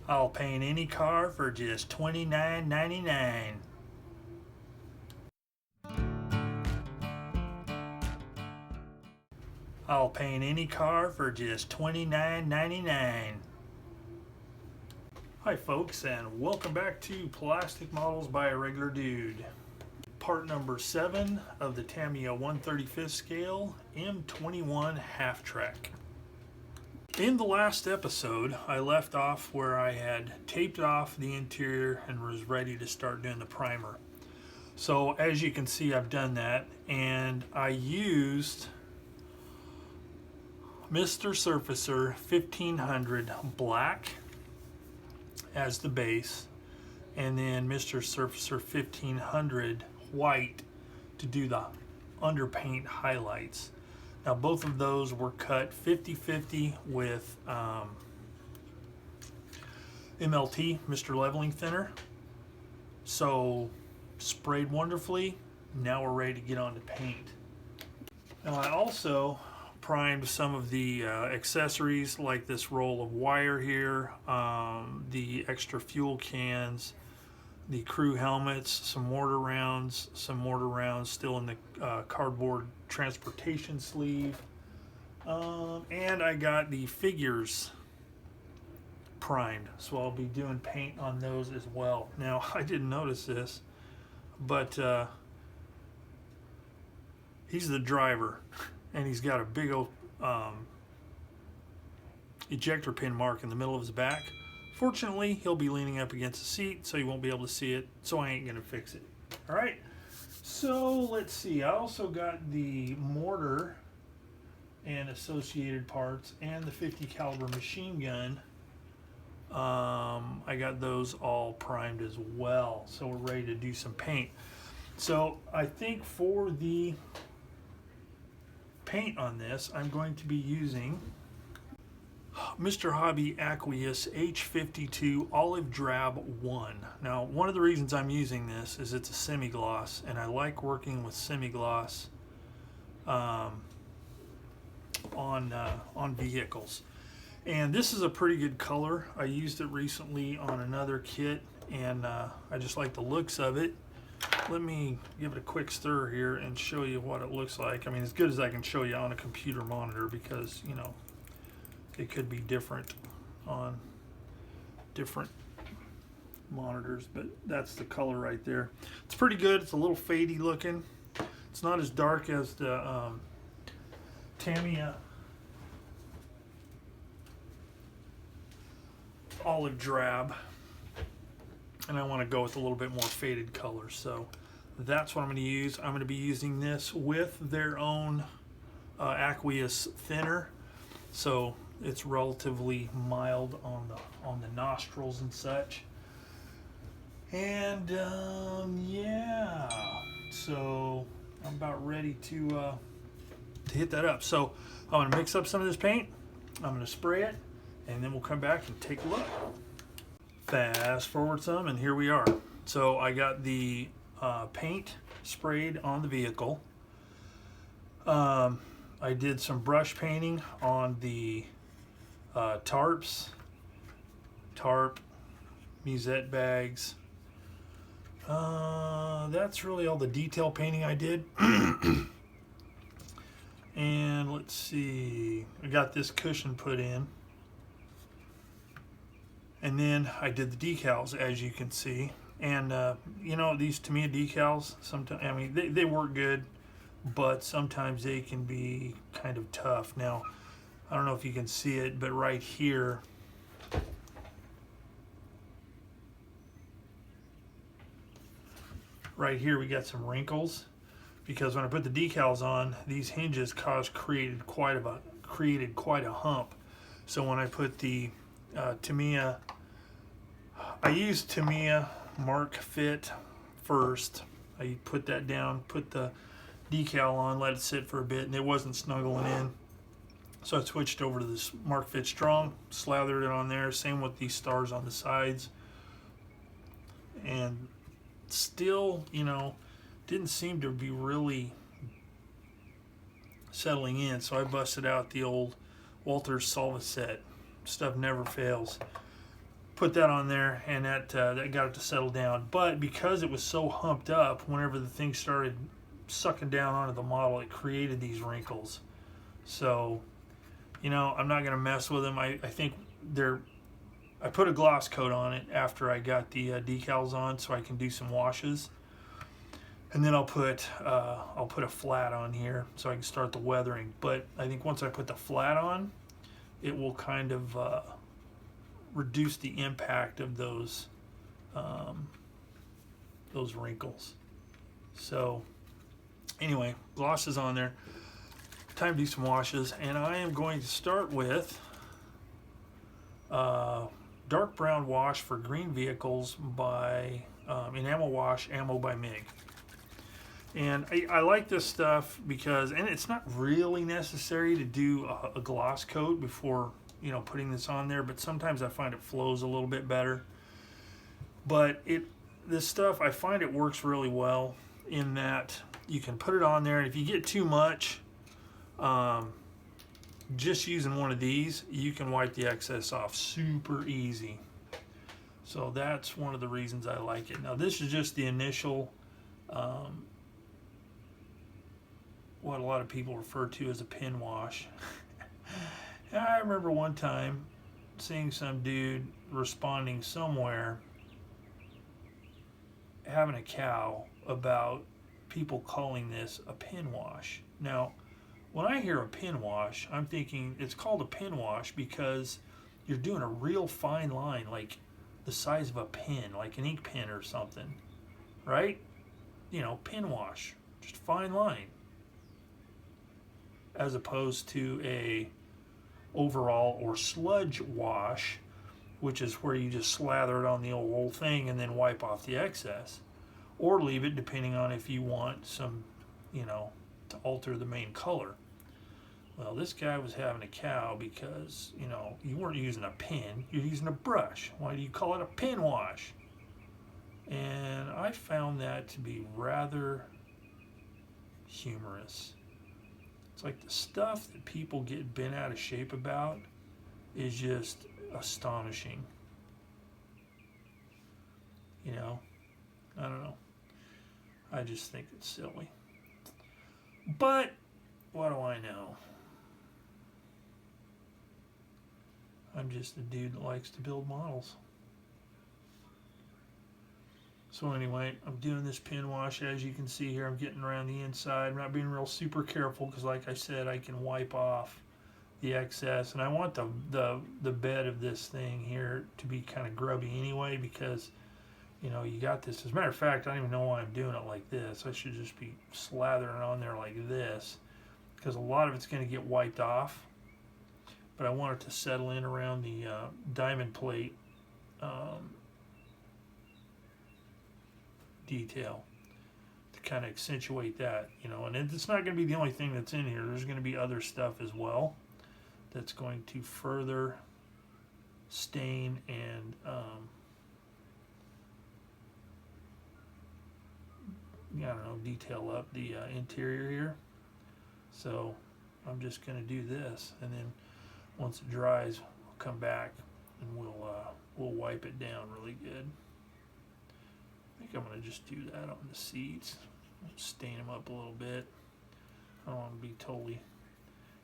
I'll paint any car for just $29.99. I'll paint any car for just $29.99. Hi folks, and welcome back to Plastic Models by a Regular Dude. Part number 7 of the Tamiya 1/35 scale M21 half track. In the last episode, I left off where I had taped off the interior and was ready to start doing the primer. So as you can see, I've done that, and I used Mr. Surfacer 1500 black as the base, and then Mr. Surfacer 1500 white to do the underpaint highlights. Now both of those were cut 50-50 with MLT, Mr. Leveling Thinner. So sprayed wonderfully. Now we're ready to get on to paint. Now I also primed some of the accessories, like this roll of wire here, the extra fuel cans, the crew helmets, some mortar rounds still in the cardboard transportation sleeve, and I got the figures primed, so I'll be doing paint on those as well. Now I didn't notice this, but he's the driver, and he's got a big old ejector pin mark in the middle of his back. Fortunately, he'll be leaning up against the seat, so you won't be able to see it, so I ain't gonna fix it. All right, so let's see. I also got the mortar and associated parts and the 50 caliber machine gun. I got those all primed as well, so we're ready to do some paint. So I think for the paint on this, I'm going to be using Mr. Hobby Aqueous H52 Olive Drab 1. Now, one of the reasons I'm using this is it's a semi-gloss, and I like working with semi-gloss on vehicles. And this is a pretty good color. I used it recently on another kit, and I just like the looks of it. Let me give it a quick stir here and show you what it looks like. I mean, as good as I can show you on a computer monitor, because, you know, it could be different on different monitors, but that's the color right there. It's pretty good. It's a little fadey looking. It's not as dark as the Tamiya Olive Drab, and I want to go with a little bit more faded color, so that's what I'm going to use. I'm going to be using this with their own aqueous thinner, so it's relatively mild on the nostrils and such. And yeah, so I'm about ready to hit that up. So I'm going to mix up some of this paint. I'm going to spray it, and then we'll come back and take a look. Fast forward some, and here we are. So I got the paint sprayed on the vehicle. I did some brush painting on the tarp, musette bags. That's really all the detail painting I did. And let's see, I got this cushion put in. And then I did the decals, as you can see. And you know, these Tamiya decals, sometimes, I mean, they work good, but sometimes they can be kind of tough. Now, I don't know if you can see it, but right here, we got some wrinkles, because when I put the decals on, these hinges created quite a hump. So when I put the Tamiya, I used Tamiya Mark Fit first. I put that down, put the decal on, let it sit for a bit, and it wasn't snuggling in. So I switched over to this Mark Fit Strong, slathered it on there, same with these stars on the sides. And still, you know, didn't seem to be really settling in, so I busted out the old Walters Solvaset. Stuff never fails. put that on there, and that got it to settle down. But because it was so humped up, whenever the thing started sucking down onto the model, it created these wrinkles. So, you know, I'm not going to mess with them. I think I put a gloss coat on it after I got the decals on, so I can do some washes. And then I'll put a flat on here so I can start the weathering. But I think once I put the flat on, it will kind of reduce the impact of those wrinkles. So anyway, gloss is on there. Time to do some washes, and I am going to start with dark brown wash for green vehicles by Enamel Wash Ammo by MIG. And I like this stuff because, and it's not really necessary to do a gloss coat before, you know, putting this on there, but sometimes I find it flows a little bit better. But this stuff, I find it works really well in that you can put it on there, and if you get too much, just using one of these, you can wipe the excess off super easy. So that's one of the reasons I like it. Now this is just the initial, what a lot of people refer to as a pin wash. I remember one time seeing some dude responding somewhere, having a cow about people calling this a pin wash. Now, when I hear a pin wash, I'm thinking it's called a pin wash because you're doing a real fine line, like the size of a pin, like an ink pen or something, right? You know, pin wash, just fine line. As opposed to a overall or sludge wash, which is where you just slather it on the whole thing and then wipe off the excess, or leave it depending on if you want some, you know, to alter the main color. Well, this guy was having a cow because, you know, you weren't using a pen, you're using a brush. Why do you call it a pin wash? And I found that to be rather humorous. It's like the stuff that people get bent out of shape about is just astonishing. You know, I don't know. I just think it's silly. But what do I know? I'm just a dude that likes to build models. So anyway, I'm doing this pin wash. As you can see here, I'm getting around the inside. I'm not being real super careful because, like I said, I can wipe off the excess. And I want the bed of this thing here to be kind of grubby anyway because, you know, you got this. As a matter of fact, I don't even know why I'm doing it like this. I should just be slathering on there like this because a lot of it's going to get wiped off. But I want it to settle in around the diamond plate detail to kind of accentuate that, you know. And it's not going to be the only thing that's in here. There's going to be other stuff as well that's going to further stain and I don't know, detail up the interior here. So I'm just going to do this, and then once it dries, we'll come back and we'll wipe it down really good. I think I'm going to just do that on the seats. Stain them up a little bit. I don't want to be totally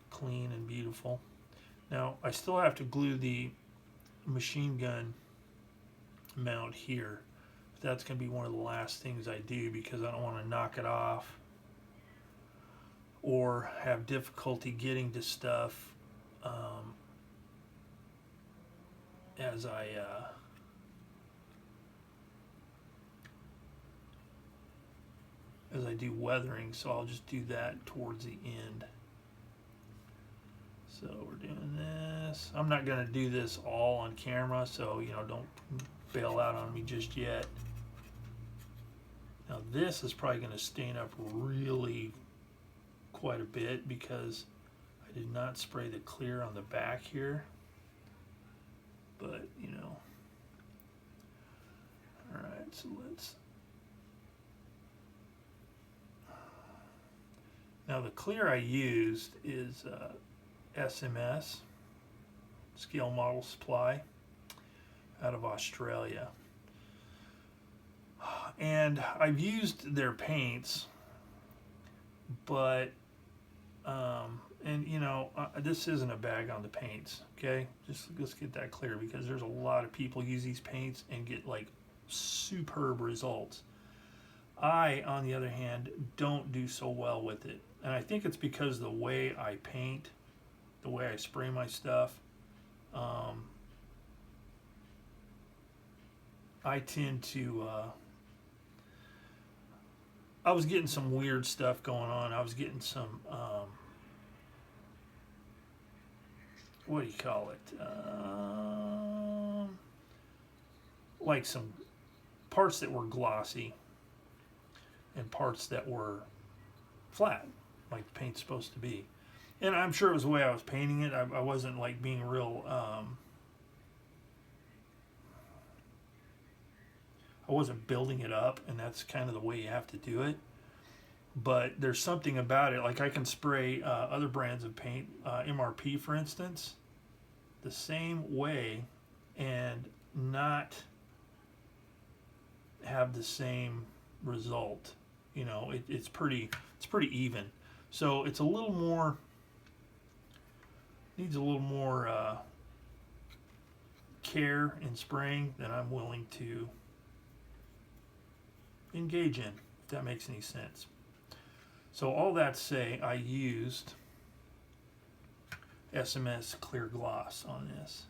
clean and beautiful. Now, I still have to glue the machine gun mount here. That's going to be one of the last things I do because I don't want to knock it off or have difficulty getting to stuff as I do weathering, so I'll just do that towards the end. So we're doing this. I'm not going to do this all on camera, so, you know, don't bail out on me just yet. Now this is probably going to stain up really quite a bit because I did not spray the clear on the back here. But, you know. Alright, so let's... Now the clear I used is SMS, Scale Model Supply. out of Australia. And I've used their paints, but and you know, this isn't a bag on the paints, okay? Just let's get that clear, because there's a lot of people use these paints and get like superb results. I, on the other hand, don't do so well with it, and I think it's because the way I paint, the way I spray my stuff. I tend to. I was getting some weird stuff going on. I was getting some. What do you call it? Like some parts that were glossy and parts that were flat, like the paint's supposed to be. And I'm sure it was the way I was painting it. I wasn't like being real. I wasn't building it up, and that's kind of the way you have to do it. But there's something about it. Like I can spray other brands of paint, MRP for instance, the same way, and not have the same result. You know, it's pretty even. So it's a little more, needs a little more care in spraying than I'm willing to engage in, if that makes any sense. So all that to say, I used SMS clear gloss on this,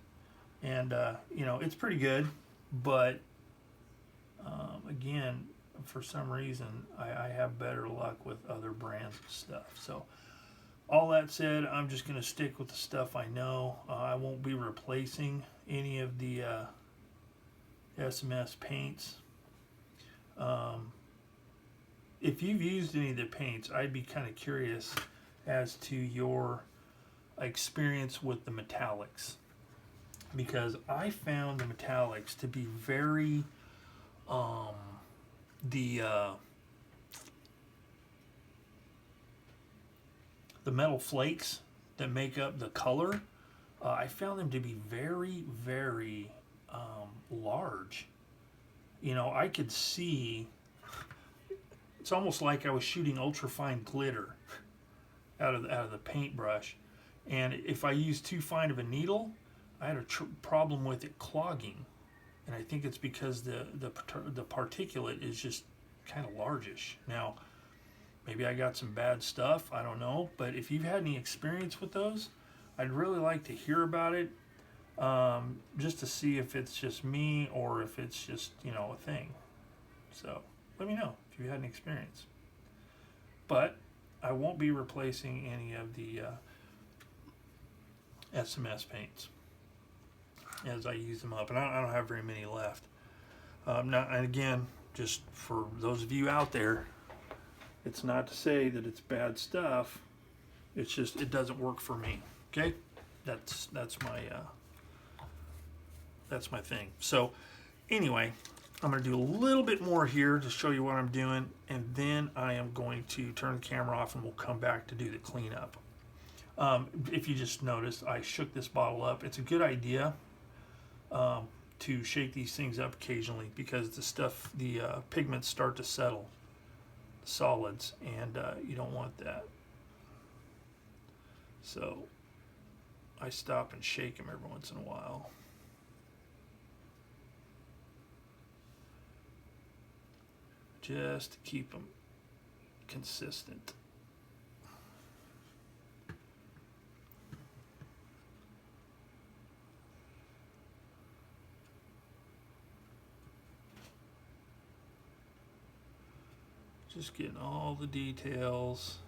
and you know, it's pretty good, but again, for some reason I have better luck with other brands of stuff. So all that said, I'm just going to stick with the stuff I know. I won't be replacing any of the SMS paints. If you've used any of the paints, I'd be kind of curious as to your experience with the metallics, because I found the metallics to be very the metal flakes that make up the color, I found them to be very, very large. You know, I could see, it's almost like I was shooting ultrafine glitter out of the paintbrush, and if I used too fine of a needle, I had a problem with it clogging, and I think it's because the particulate is just kind of largish. Now, maybe I got some bad stuff, I don't know, but if you've had any experience with those, I'd really like to hear about it, just to see if it's just me or if it's just, you know, a thing. So let me know if you had an experience. But I won't be replacing any of the SMS paints as I use them up, and I don't have very many left. Now, and again, just for those of you out there, it's not to say that it's bad stuff. It's just it doesn't work for me. Okay, that's my thing. So anyway, I'm going to do a little bit more here to show you what I'm doing, and then I am going to turn the camera off and we'll come back to do the cleanup. If you just noticed, I shook this bottle up. It's a good idea to shake these things up occasionally, because the pigments start to settle, the solids, and you don't want that. So I stop and shake them every once in a while. Just to keep them consistent. Just getting all the details.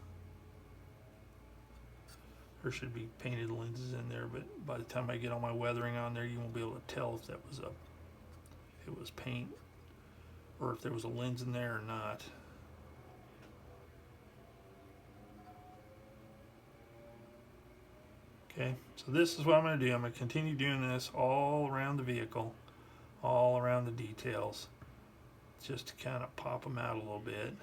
There should be painted lenses in there, but by the time I get all my weathering on there, you won't be able to tell if that was it was paint, or if there was a lens in there or not. Okay, so this is what I'm going to do. I'm going to continue doing this all around the vehicle, all around the details, just to kind of pop them out a little bit,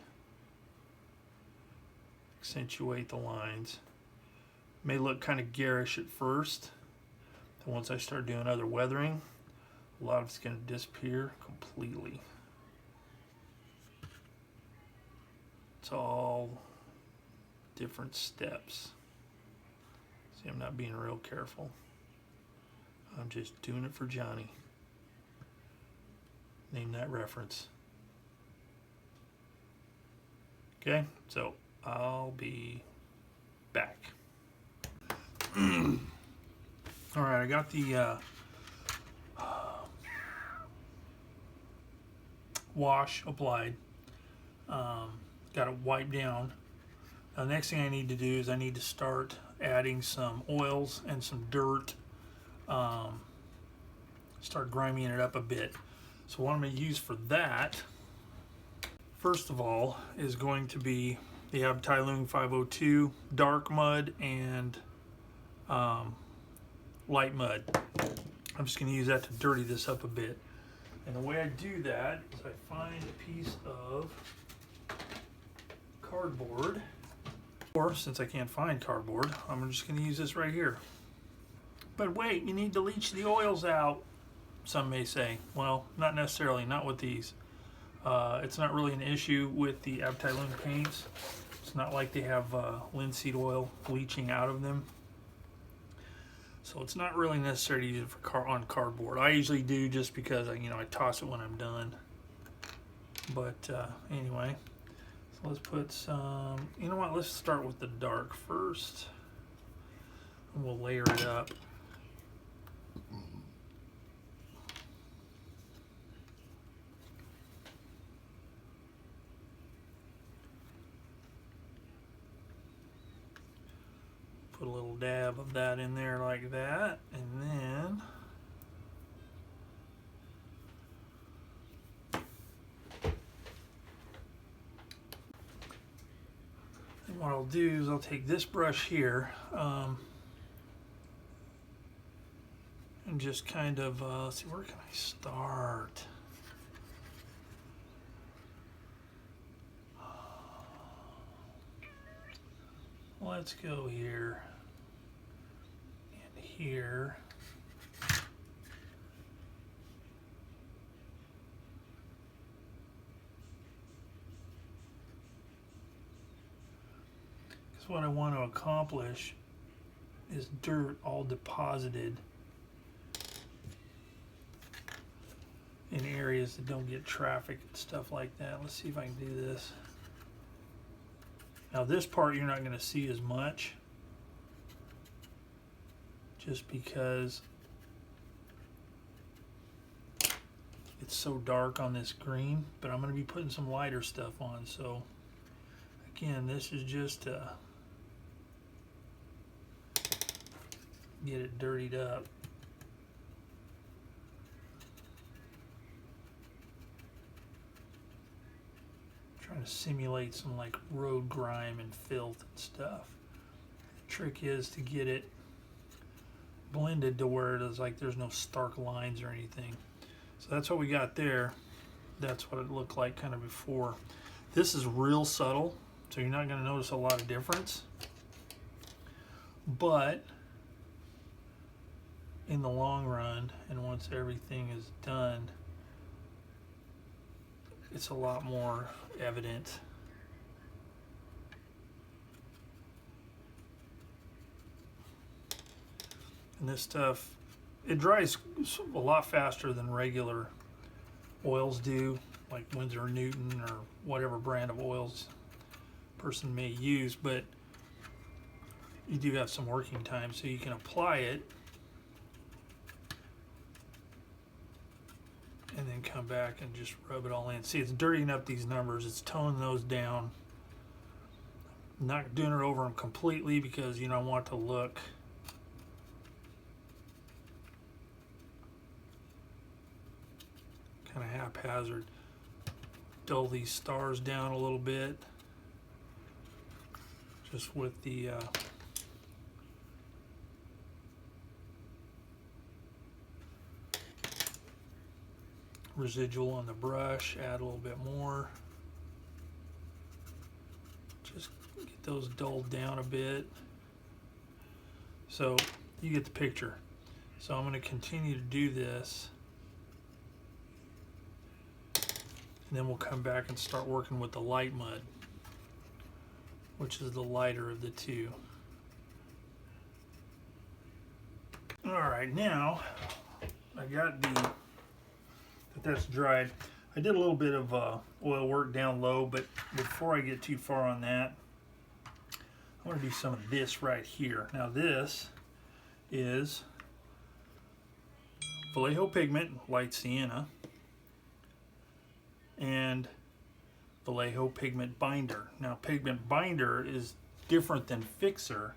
accentuate the lines. May look kind of garish at first, and once I start doing other weathering, A lot of it's going to disappear completely. It's all different steps. See, I'm not being real careful. I'm just doing it for Johnny. Name that reference. Okay, so I'll be back. All right, I got the wash applied. Got it wiped down. Now, the next thing I need to do is I need to start adding some oils and some dirt. Start grinding it up a bit. So what I'm going to use for that, first of all, is going to be the Abteilung 502 dark mud and light mud. I'm just going to use that to dirty this up a bit. And the way I do that is I find a piece of cardboard, or since I can't find cardboard, I'm just going to use this right here. But wait, you need to leach the oils out, some may say. Well, not necessarily, not with these. It's not really an issue with the Abteilung paints. It's not like they have linseed oil leaching out of them. So it's not really necessary to use it for on cardboard. I usually do just because I toss it when I'm done. But anyway, so let's put some, you know what, let's start with the dark first. And we'll layer it up. Put a little dab of that in there like that, and then what I'll do is I'll take this brush here and just kind of let's see, where can I start? Let's go here and here. Because what I want to accomplish is dirt all deposited in areas that don't get traffic and stuff like that. Let's see if I can do this. Now this part you're not going to see as much, just because it's so dark on this green, but I'm going to be putting some lighter stuff on. So again, this is just to get it dirtied up. Trying to simulate some like road grime and filth and stuff. The trick is to get it blended to where it is like there's no stark lines or anything. So that's what we got there. That's what it looked like kind of before. This is real subtle, so you're not going to notice a lot of difference. But in the long run, and once everything is done, it's a lot more evident. And this stuff, it dries a lot faster than regular oils do, like Winsor & Newton or whatever brand of oils a person may use, but you do have some working time, so you can apply it and then come back and just rub it all in. See, it's dirtying up these numbers. It's toning those down. I'm not doing it over them completely because I want it to look kind of haphazard. Dull these stars down a little bit, just with the residual on the brush. Add a little bit more. Just get those dulled down a bit. So you get the picture. So I'm going to continue to do this And then we'll come back and start working with the light mud, which is the lighter of the two. All right, now I got that's dried. I did a little bit of oil work down low, but before I get too far on that, I want to do some of this right here. Now this is Vallejo pigment, light sienna, and Vallejo pigment binder. Now pigment binder is different than fixer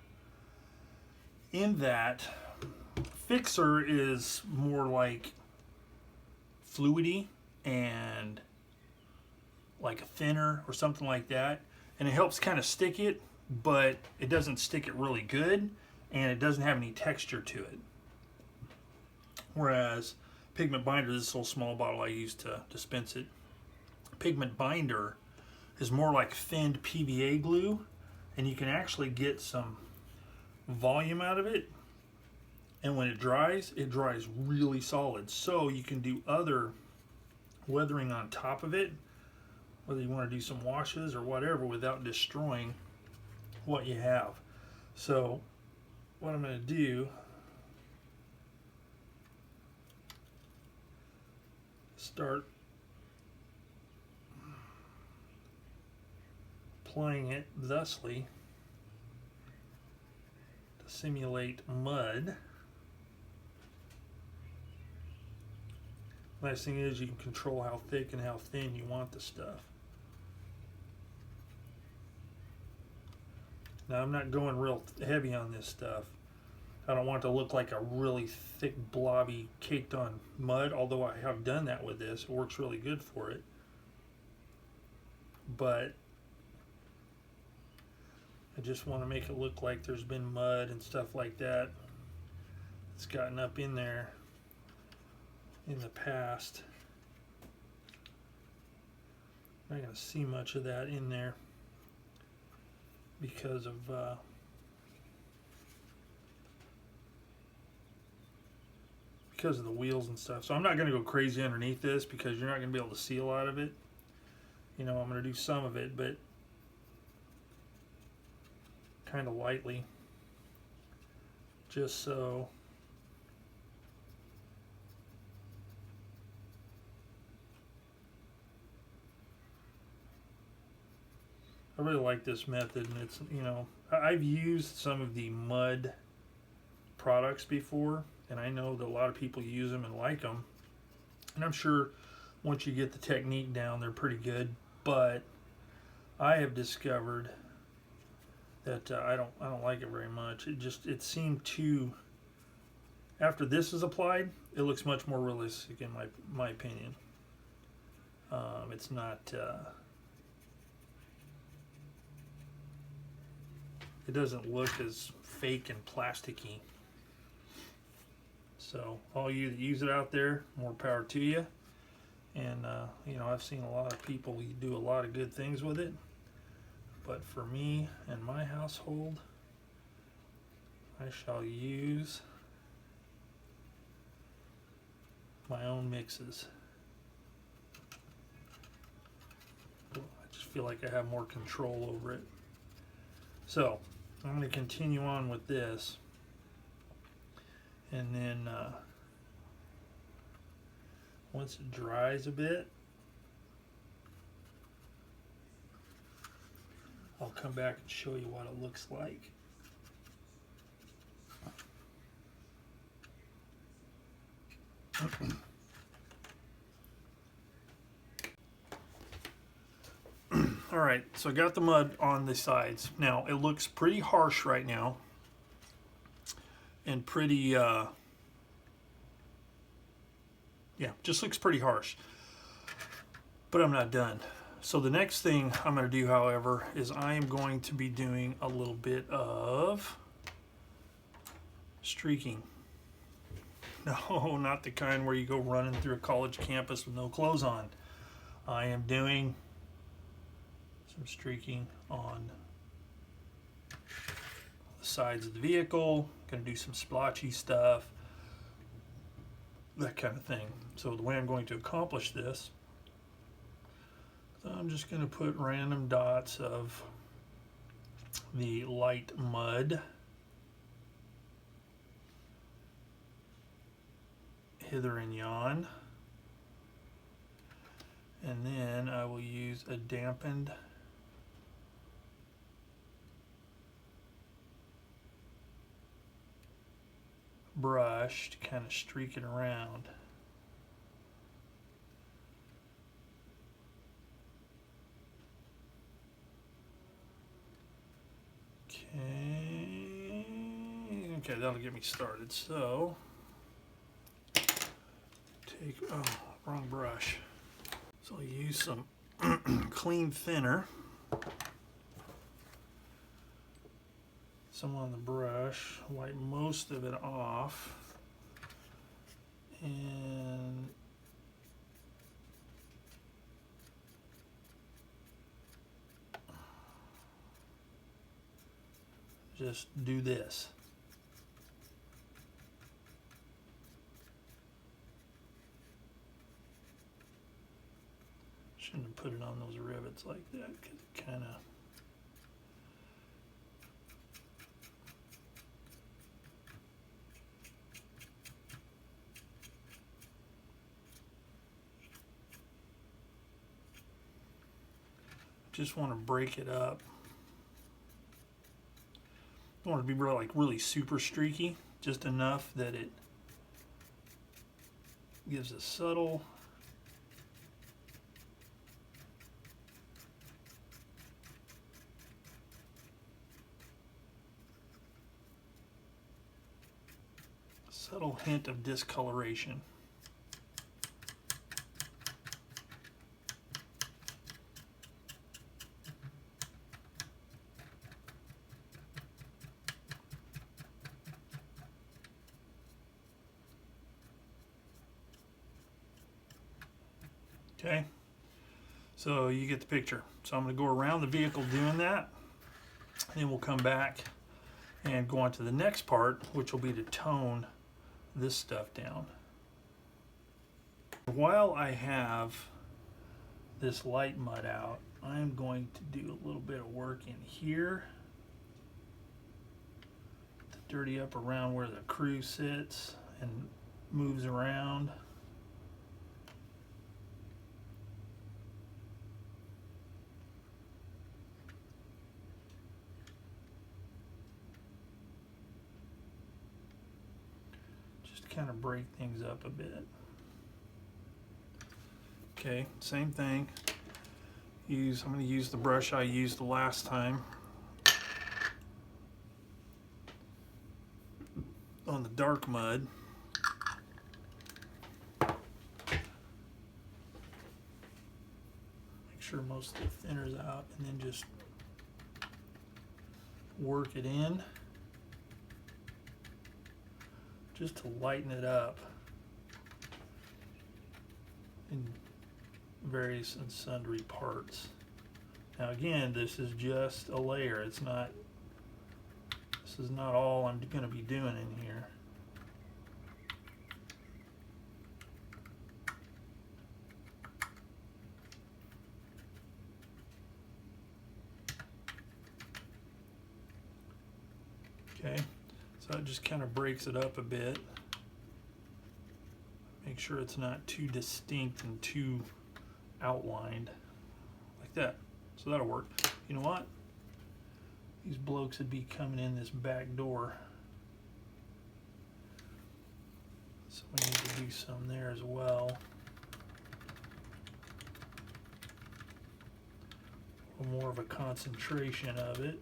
in that fixer is more like fluidy and like a thinner or something like that, and it helps kind of stick it, but it doesn't stick it really good, and it doesn't have any texture to it. Whereas pigment binder, this little small bottle I use to dispense it, pigment binder is more like thinned PVA glue, and you can actually get some volume out of it, and when it dries really solid. So you can do other weathering on top of it, whether you want to do some washes or whatever, without destroying what you have. So what I'm going to do, start applying it thusly to simulate mud. Nice thing is you can control how thick and how thin you want the stuff. Now I'm not going real heavy on this stuff. I don't want it to look like a really thick blobby caked on mud, although I have done that with this. It works really good for it. But I just want to make it look like there's been mud and stuff like that. It's gotten up in there in the past. I'm not going to see much of that in there because of the wheels and stuff. So I'm not going to go crazy underneath this because you're not going to be able to see a lot of it. You know, I'm going to do some of it, but kind of lightly, just so I really like this method. And it's, you know, I've used some of the mud products before, and I know that a lot of people use them and like them, and I'm sure once you get the technique down, they're pretty good. But I have discovered that I don't like it very much. It seemed too, after this is applied, it looks much more realistic in my opinion. It's not it doesn't look as fake and plasticky. So all you that use it out there, more power to you. And you know, I've seen a lot of people do a lot of good things with it. But for me and my household, I shall use my own mixes. I just feel like I have more control over it. So I'm going to continue on with this, and then once it dries a bit, I'll come back and show you what it looks like. All right, so I got the mud on the sides. Now it looks pretty harsh right now, and pretty yeah, just looks pretty harsh. But I'm not done. So the next thing I'm going to do, however, is I am going to be doing a little bit of streaking. No, not the kind where you go running through a college campus with no clothes on. I am doing some streaking on the sides of the vehicle. Going to do some splotchy stuff, that kind of thing. So the way I'm going to accomplish this So I'm just going to put random dots of the light mud hither and yon, and then I will use a dampened brush to kind of streak it around. Okay, that'll get me started. So, wrong brush. So I'll use some clean thinner. Some on the brush, wipe most of it off, and just do this. Shouldn't have put it on those rivets like that because it kind of just want to break it up. Don't want it to be really super streaky, just enough that it gives a subtle hint of discoloration. Okay, so you get the picture. So I'm going to go around the vehicle doing that, and then we'll come back and go on to the next part, which will be to tone this stuff down. While I have this light mud out, I'm going to do a little bit of work in here to dirty up around where the crew sits and moves around. Kind of break things up a bit. Okay, same thing. I'm going to use the brush I used the last time on the dark mud. Make sure most of the thinner's out, and then just work it in, just to lighten it up in various and sundry parts. Now again, this is just a layer. This is not all I'm going to be doing in here. Okay, so it just kind of breaks it up a bit. Make sure it's not too distinct and too outlined, like that. So that'll work. You know what? These blokes would be coming in this back door, so we need to do some there as well. A little more of a concentration of it.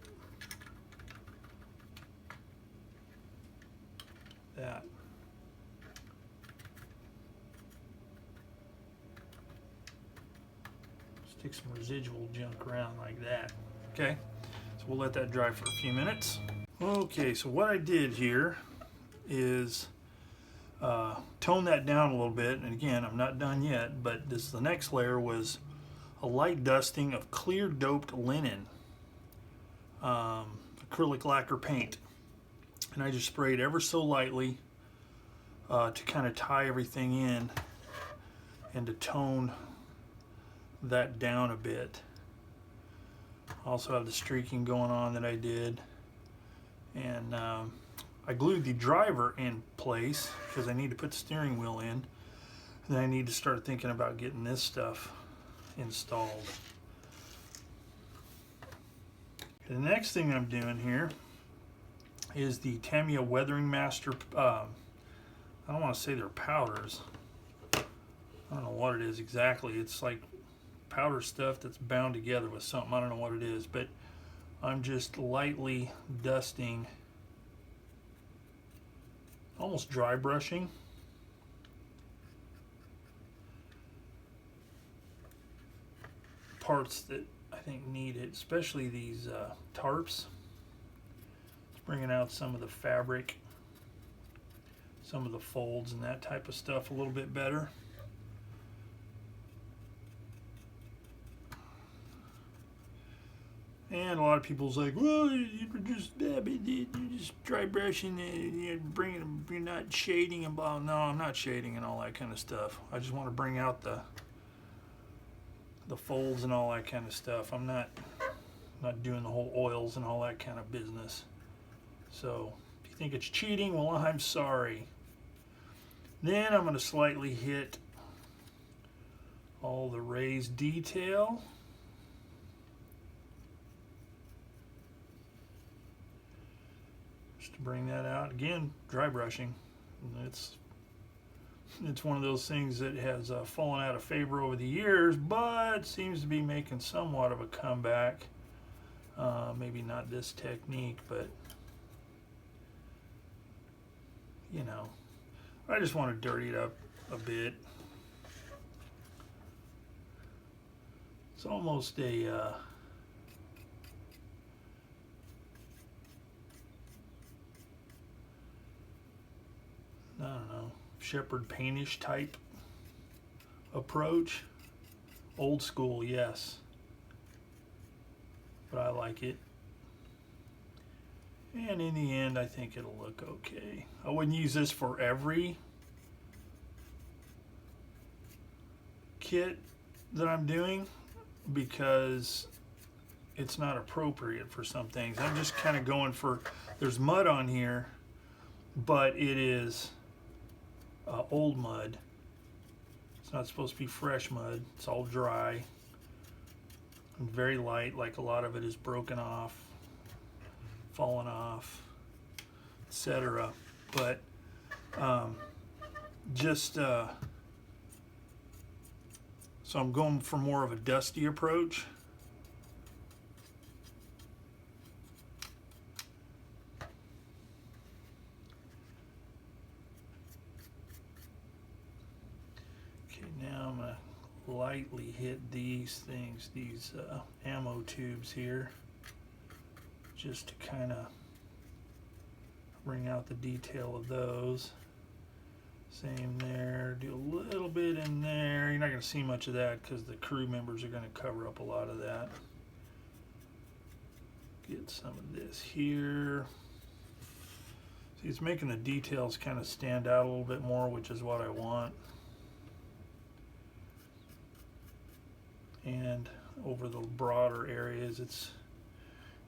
That. Stick some residual junk around like that. Okay, so we'll let that dry for a few minutes. Okay, so what I did here is tone that down a little bit, and again, I'm not done yet, but the next layer was a light dusting of clear doped linen acrylic lacquer paint, and I just sprayed ever so lightly to kind of tie everything in and to tone that down a bit. I also have the streaking going on that I did, and I glued the driver in place because I need to put the steering wheel in, and then I need to start thinking about getting this stuff installed. The next thing I'm doing here is the Tamiya Weathering Master. I don't want to say they're powders. I don't know what it is exactly. It's like powder stuff that's bound together with something. I don't know what it is, but I'm just lightly dusting, almost dry brushing, parts that I think need it, especially these tarps. It's bringing out some of the fabric, some of the folds and that type of stuff a little bit better. And a lot of people's like, well, you're just dry brushing, you're not shading and blah. No, I'm not shading and all that kind of stuff. I just want to bring out the folds and all that kind of stuff. I'm not doing the whole oils and all that kind of business. So if you think it's cheating, well, I'm sorry. Then I'm going to slightly hit all the raised detail. To bring that out again, dry brushing. It's one of those things that has fallen out of favor over the years, but seems to be making somewhat of a comeback. Maybe not this technique, but you know, I just want to dirty it up a bit. It's almost a I don't know, shepherd paintish type approach. Old school, yes, but I like it. And in the end, I think it'll look okay. I wouldn't use this for every kit that I'm doing because it's not appropriate for some things. I'm just kind of going for, there's mud on here, but it is old mud. It's not supposed to be fresh mud. It's all dry and very light, like a lot of it is broken off, fallen off, etc. But so I'm going for more of a dusty approach. Now I'm going to lightly hit these things, these ammo tubes here, just to kind of bring out the detail of those. Same there, do a little bit in there. You're not going to see much of that because the crew members are going to cover up a lot of that. Get some of this here. See, it's making the details kind of stand out a little bit more, which is what I want. And over the broader areas, it's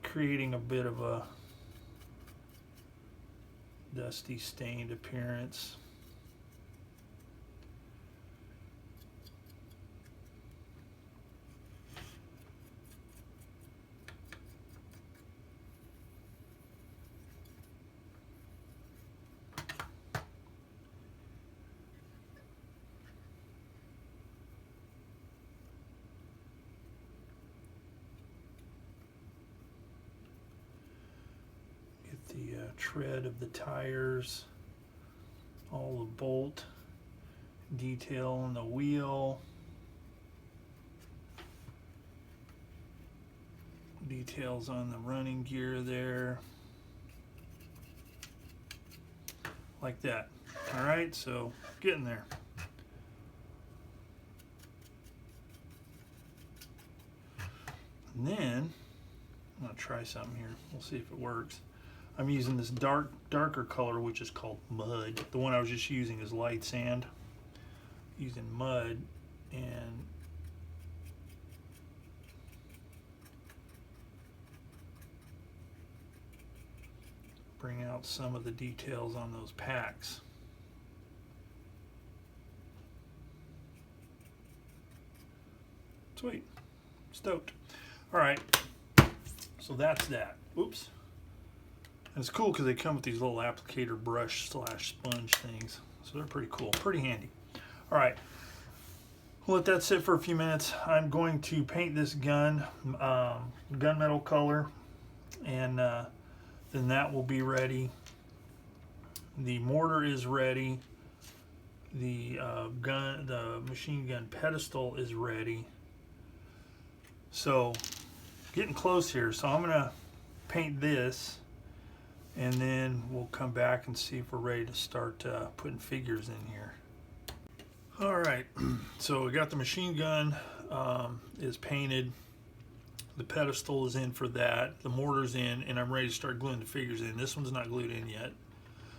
creating a bit of a dusty, stained appearance. The tread of the tires, all the bolt detail on the wheel, details on the running gear there, like that. All right, so getting there. And then I'm gonna try something here. We'll see if it works. I'm using this darker color, which is called mud. The one I was just using is light sand. Using mud, and bring out some of the details on those packs. Sweet. Stoked. All right. So that's that. Oops. And it's cool because they come with these little applicator brush / sponge things. So they're pretty cool. Pretty handy. All right. We'll let that sit for a few minutes. I'm going to paint this gun gunmetal color, and then that will be ready. The mortar is ready. The machine gun pedestal is ready. So getting close here. So I'm gonna paint this, and then we'll come back and see if we're ready to start putting figures in here. All right, so we got the machine gun is painted. The pedestal is in for that. The mortar's in, and I'm ready to start gluing the figures in. This one's not glued in yet.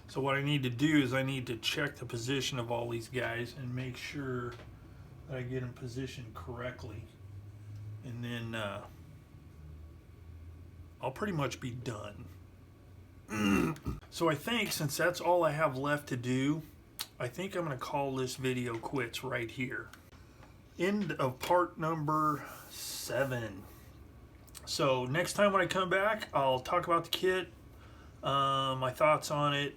So what I need to do is I need to check the position of all these guys and make sure that I get them positioned correctly. And then I'll pretty much be done. So I think since that's all I have left to do, I think I'm going to call this video quits right here. End of part number 7. So next time when I come back, I'll talk about the kit, my thoughts on it,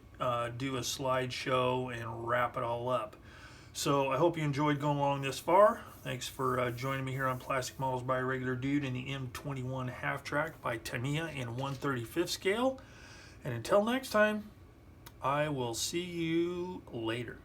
do a slideshow, and wrap it all up. So I hope you enjoyed going along this far. Thanks for joining me here on Plastic Models by a Regular Dude in the M21 half track by Tamiya in 1/35 scale. And until next time, I will see you later.